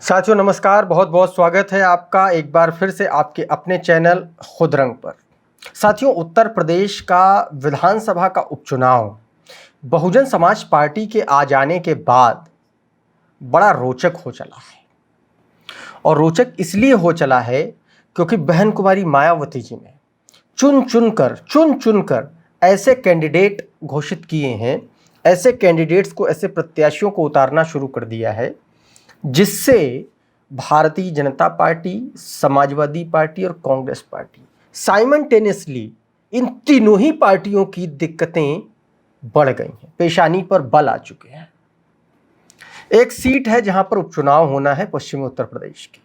साथियों नमस्कार, बहुत बहुत स्वागत है आपका एक बार फिर से आपके अपने चैनल खुद रंग पर। साथियों, उत्तर प्रदेश का विधानसभा का उपचुनाव बहुजन समाज पार्टी के आ जाने के बाद बड़ा रोचक हो चला है। और रोचक इसलिए हो चला है क्योंकि बहन कुमारी मायावती जी ने चुन चुन कर ऐसे कैंडिडेट घोषित किए हैं, ऐसे कैंडिडेट्स को, ऐसे प्रत्याशियों को उतारना शुरू कर दिया है जिससे भारतीय जनता पार्टी, समाजवादी पार्टी और कांग्रेस पार्टी साइमल्टेनियसली इन तीनों ही पार्टियों की दिक्कतें बढ़ गई हैं, पेशानी पर बल आ चुके हैं। एक सीट है जहां पर उपचुनाव होना है, पश्चिमी उत्तर प्रदेश की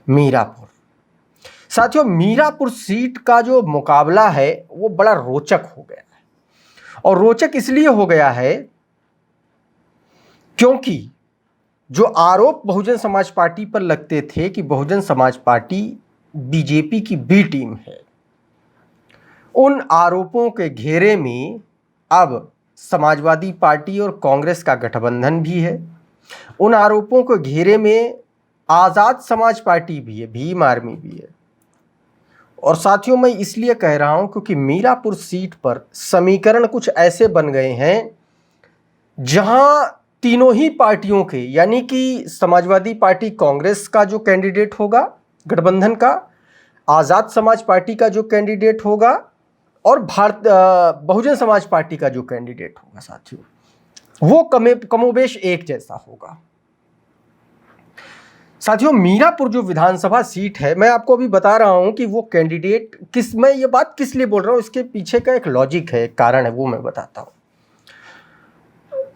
मीरापुर। साथियों, मीरापुर सीट का जो मुकाबला है वो बड़ा रोचक हो गया है। और रोचक इसलिए हो गया है क्योंकि जो आरोप बहुजन समाज पार्टी पर लगते थे कि बहुजन समाज पार्टी बीजेपी की बी टीम है, उन आरोपों के घेरे में अब समाजवादी पार्टी और कांग्रेस का गठबंधन भी है। उन आरोपों के घेरे में आज़ाद समाज पार्टी भी है, भीम आर्मी भी है। और साथियों, मैं इसलिए कह रहा हूं क्योंकि मीरापुर सीट पर समीकरण कुछ ऐसे बन गए हैं जहां तीनों ही पार्टियों के, यानी कि समाजवादी पार्टी कांग्रेस का जो कैंडिडेट होगा गठबंधन का, आज़ाद समाज पार्टी का जो कैंडिडेट होगा और बहुजन समाज पार्टी का जो कैंडिडेट होगा साथियों, वो कमोबेश एक जैसा होगा। साथियों, मीरापुर जो विधानसभा सीट है, मैं आपको अभी बता रहा हूं कि वो कैंडिडेट मैं ये बात किस लिए बोल रहा हूं, इसके पीछे का एक लॉजिक है, एक कारण है, वो मैं बताता हूं।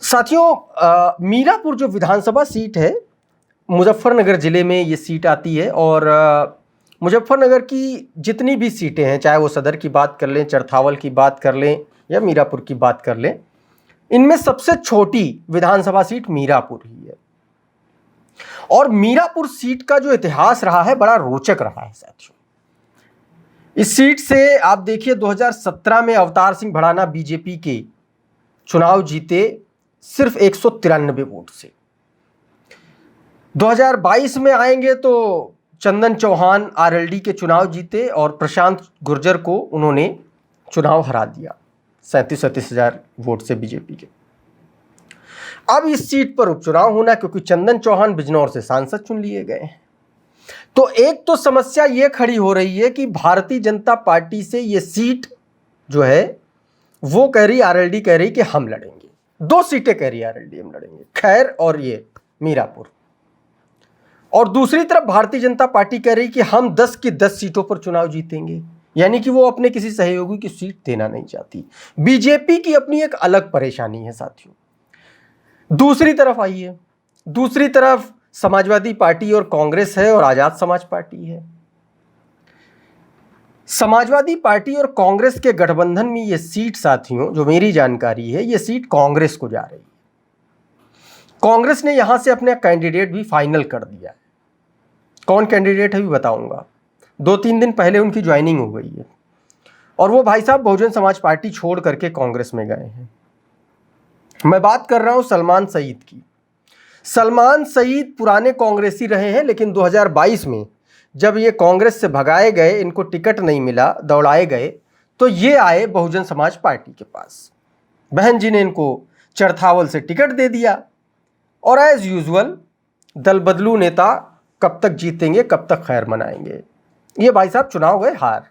साथियों, मीरापुर जो विधानसभा सीट है, मुजफ्फरनगर जिले में ये सीट आती है। और मुजफ्फरनगर की जितनी भी सीटें हैं, चाहे वो सदर की बात कर लें, चरथावल की बात कर लें या मीरापुर की बात कर लें, इनमें सबसे छोटी विधानसभा सीट मीरापुर ही है। और मीरापुर सीट का जो इतिहास रहा है बड़ा रोचक रहा है साथियों। इस सीट से आप देखिए 2017 में अवतार सिंह भड़ाना बीजेपी के चुनाव जीते सिर्फ 193 वोट से। 2022 में आएंगे तो चंदन चौहान आरएलडी के चुनाव जीते और प्रशांत गुर्जर को उन्होंने चुनाव हरा दिया 37-37 हजार वोट से बीजेपी के। अब इस सीट पर उपचुनाव होना क्योंकि चंदन चौहान बिजनौर से सांसद चुन लिए गए हैं। तो एक तो समस्या यह खड़ी हो रही है कि भारतीय जनता पार्टी से यह सीट जो है वो कह रही, आरएलडी कह रही कि हम लड़ेंगे। 2 सीटें कह रही आरएलडी हम लड़ेंगे, खैर और ये मीरापुर। और दूसरी तरफ भारतीय जनता पार्टी कह रही कि हम 10 की 10 सीटों पर चुनाव जीतेंगे, यानी कि वो अपने किसी सहयोगी की सीट देना नहीं चाहती। बीजेपी की अपनी एक अलग परेशानी है साथियों। दूसरी तरफ आइए, दूसरी तरफ समाजवादी पार्टी और कांग्रेस है और आजाद समाज पार्टी है। समाजवादी पार्टी और कांग्रेस के गठबंधन में ये सीट साथियों, जो मेरी जानकारी है, ये सीट कांग्रेस को जा रही है। कांग्रेस ने यहां से अपना कैंडिडेट भी फाइनल कर दिया है। कौन कैंडिडेट है भी बताऊंगा। 2-3 दिन पहले उनकी ज्वाइनिंग हो गई है और वो भाई साहब बहुजन समाज पार्टी छोड़ करके कांग्रेस में गए हैं। मैं बात कर रहा हूं सलमान सईद की। सलमान सईद पुराने कांग्रेसी रहे हैं, लेकिन 2022 में जब ये कांग्रेस से भगाए गए, इनको टिकट नहीं मिला, दौड़ाए गए, तो ये आए बहुजन समाज पार्टी के पास। बहन जी ने इनको चरथावल से टिकट दे दिया और एज यूजुअल दल बदलू नेता कब तक जीतेंगे, कब तक खैर मनाएंगे। ये भाई साहब चुनाव गए हार।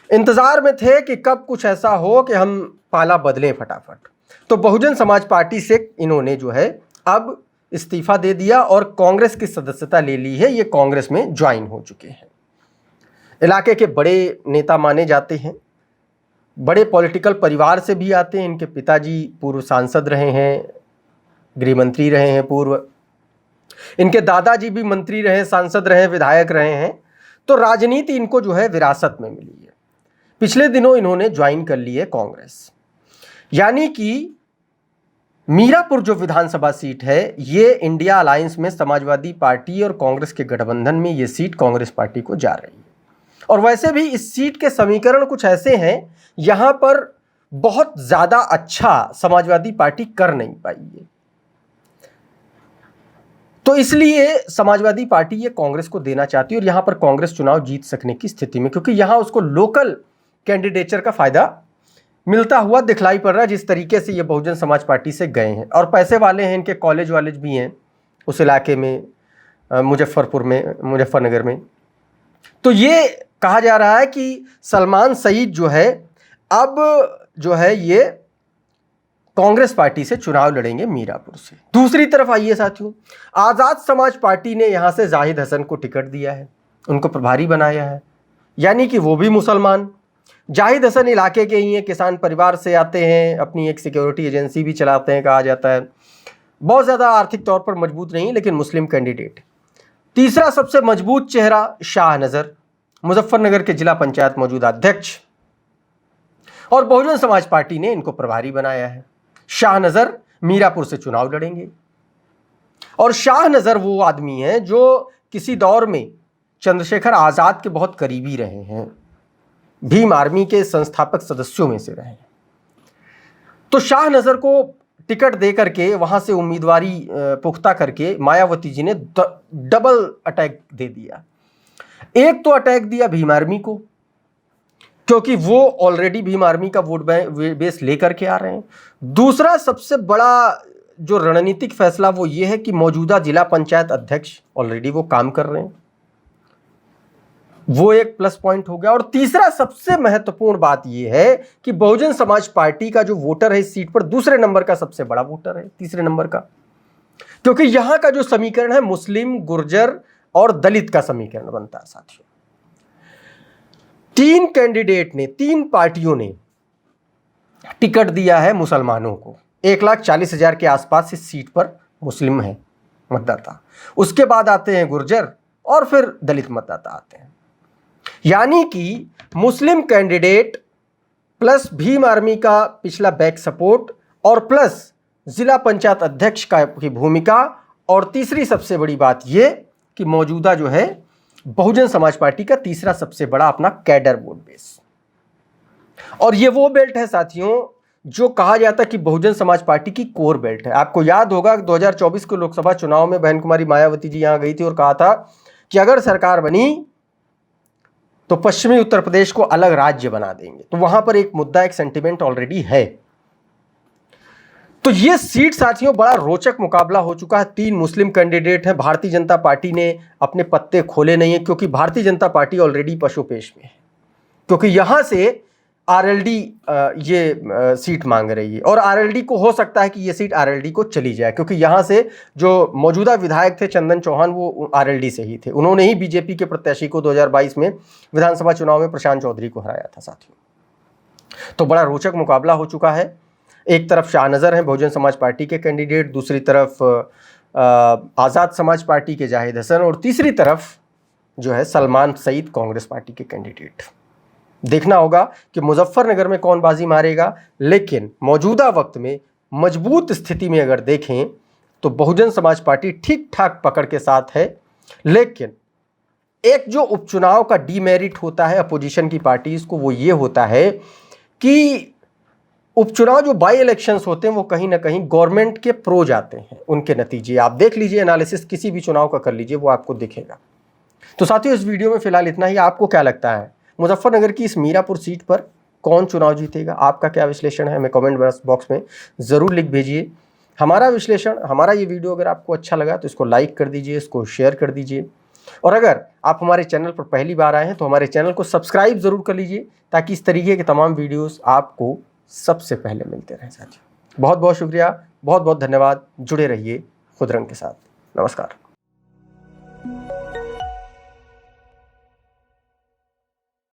इंतजार में थे कि कब कुछ ऐसा हो कि हम पाला बदलें फटाफट। तो बहुजन समाज पार्टी से इन्होंने जो है अब इस्तीफा दे दिया और कांग्रेस की सदस्यता ले ली है। ये कांग्रेस में ज्वाइन हो चुके हैं। इलाके के बड़े नेता माने जाते हैं, बड़े पॉलिटिकल परिवार से भी आते हैं। इनके पिताजी पूर्व सांसद रहे हैं, गृह मंत्री रहे हैं पूर्व। इनके दादाजी भी मंत्री रहे, सांसद रहे, विधायक रहे हैं। तो राजनीति इनको जो है विरासत में मिली है। पिछले दिनों इन्होंने ज्वाइन कर ली है कांग्रेस। यानी कि मीरापुर जो विधानसभा सीट है, ये इंडिया अलायंस में समाजवादी पार्टी और कांग्रेस के गठबंधन में ये सीट कांग्रेस पार्टी को जा रही है। और वैसे भी इस सीट के समीकरण कुछ ऐसे हैं, यहां पर बहुत ज्यादा अच्छा समाजवादी पार्टी कर नहीं पाई है। तो इसलिए समाजवादी पार्टी ये कांग्रेस को देना चाहती है और यहां पर कांग्रेस चुनाव जीत सकने की स्थिति में, क्योंकि यहां उसको लोकल कैंडिडेचर का फायदा मिलता हुआ दिखलाई पड़ रहा है। जिस तरीके से ये बहुजन समाज पार्टी से गए हैं और पैसे वाले हैं, इनके कॉलेज वालेज भी हैं उस इलाके में, मुजफ्फरनगर में। तो ये कहा जा रहा है कि सलमान सईद जो है अब जो है ये कांग्रेस पार्टी से चुनाव लड़ेंगे मीरापुर से। दूसरी तरफ आइए साथियों, आजाद समाज पार्टी ने यहां से जाहिद हसन को टिकट दिया है, उनको प्रभारी बनाया है, यानी कि वो भी मुसलमान। जाहिद हसन इलाके के ही हैं, किसान परिवार से आते हैं, अपनी एक सिक्योरिटी एजेंसी भी चलाते हैं कहा जाता है, बहुत ज़्यादा आर्थिक तौर पर मजबूत नहीं लेकिन मुस्लिम कैंडिडेट। तीसरा सबसे मजबूत चेहरा शाह नज़र, मुजफ्फरनगर के जिला पंचायत मौजूदा अध्यक्ष, और बहुजन समाज पार्टी ने इनको प्रभारी बनाया है। शाह नज़र मीरापुर से चुनाव लड़ेंगे और शाह नज़र वो आदमी हैं जो किसी दौर में चंद्रशेखर आज़ाद के बहुत करीबी रहे हैं, भीम आर्मी के संस्थापक सदस्यों में से रहे हैं। तो शाह नज़र को टिकट दे करके वहां से उम्मीदवारी पुख्ता करके मायावती जी ने डबल अटैक दे दिया। एक तो अटैक दिया भीम आर्मी को, क्योंकि वो ऑलरेडी भीम आर्मी का वोट बेस लेकर के आ रहे हैं। दूसरा सबसे बड़ा जो रणनीतिक फैसला वो ये है कि मौजूदा जिला पंचायत अध्यक्ष ऑलरेडी वो काम कर रहे हैं, वो एक प्लस पॉइंट हो गया। और तीसरा सबसे महत्वपूर्ण बात यह है कि बहुजन समाज पार्टी का जो वोटर है इस सीट पर दूसरे नंबर का सबसे बड़ा वोटर है, तीसरे नंबर का, क्योंकि यहां का जो समीकरण है मुस्लिम, गुर्जर और दलित का समीकरण बनता है साथियों। तीन पार्टियों ने टिकट दिया है मुसलमानों को। 1,40,000 के आसपास इस सीट पर मुस्लिम है मतदाता, उसके बाद आते हैं गुर्जर और फिर दलित मतदाता आते हैं। यानी कि मुस्लिम कैंडिडेट प्लस भीम आर्मी का पिछला बैक सपोर्ट और प्लस जिला पंचायत अध्यक्ष की भूमिका, और तीसरी सबसे बड़ी बात यह कि मौजूदा जो है बहुजन समाज पार्टी का तीसरा सबसे बड़ा अपना कैडर वोट बेस। और ये वो बेल्ट है साथियों जो कहा जाता है कि बहुजन समाज पार्टी की कोर बेल्ट है। आपको याद होगा 2024 के लोकसभा चुनाव में बहन कुमारी मायावती जी यहां गई थी और कहा था कि अगर सरकार बनी तो पश्चिमी उत्तर प्रदेश को अलग राज्य बना देंगे। तो वहां पर एक मुद्दा, एक सेंटिमेंट ऑलरेडी है। तो ये सीट साथियों बड़ा रोचक मुकाबला हो चुका है। 3 मुस्लिम कैंडिडेट हैं। भारतीय जनता पार्टी ने अपने पत्ते खोले नहीं है, क्योंकि भारतीय जनता पार्टी ऑलरेडी पशुपेश में है, क्योंकि यहां से आरएलडी ये सीट मांग रही है और आरएलडी को हो सकता है कि ये सीट आरएलडी को चली जाए, क्योंकि यहां से जो मौजूदा विधायक थे चंदन चौहान वो आरएलडी से ही थे। उन्होंने ही बीजेपी के प्रत्याशी को 2022 में विधानसभा चुनाव में प्रशांत चौधरी को हराया था साथियों। तो बड़ा रोचक मुकाबला हो चुका है। एक तरफ शाह नज़र हैं बहुजन समाज पार्टी के कैंडिडेट, दूसरी तरफ आज़ाद समाज पार्टी के जाहिद हसन, और तीसरी तरफ जो है सलमान सईद कांग्रेस पार्टी के कैंडिडेट। देखना होगा कि मुजफ्फरनगर में कौन बाजी मारेगा, लेकिन मौजूदा वक्त में मजबूत स्थिति में अगर देखें तो बहुजन समाज पार्टी ठीक ठाक पकड़ के साथ है। लेकिन एक जो उपचुनाव का डीमेरिट होता है अपोजिशन की पार्टीज को, वो ये होता है कि उपचुनाव जो बाई इलेक्शंस होते हैं वो कहीं ना कहीं गवर्नमेंट के प्रो जाते हैं। उनके नतीजे आप देख लीजिए, एनालिसिस किसी भी चुनाव का कर लीजिए, वो आपको दिखेगा। तो साथियों इस वीडियो में फिलहाल इतना ही। आपको क्या लगता है मुजफ्फरनगर की इस मीरापुर सीट पर कौन चुनाव जीतेगा? आपका क्या विश्लेषण है? हमें कमेंट बॉक्स में ज़रूर लिख भेजिए। हमारा विश्लेषण, हमारा ये वीडियो अगर आपको अच्छा लगा तो इसको लाइक कर दीजिए, इसको शेयर कर दीजिए, और अगर आप हमारे चैनल पर पहली बार आए हैं तो हमारे चैनल को सब्सक्राइब ज़रूर कर लीजिए, ताकि इस तरीके के तमाम वीडियोज़ आपको सबसे पहले मिलते रहें साथियों। बहुत बहुत शुक्रिया, बहुत बहुत धन्यवाद। जुड़े रहिए खुदरंग के साथ। नमस्कार।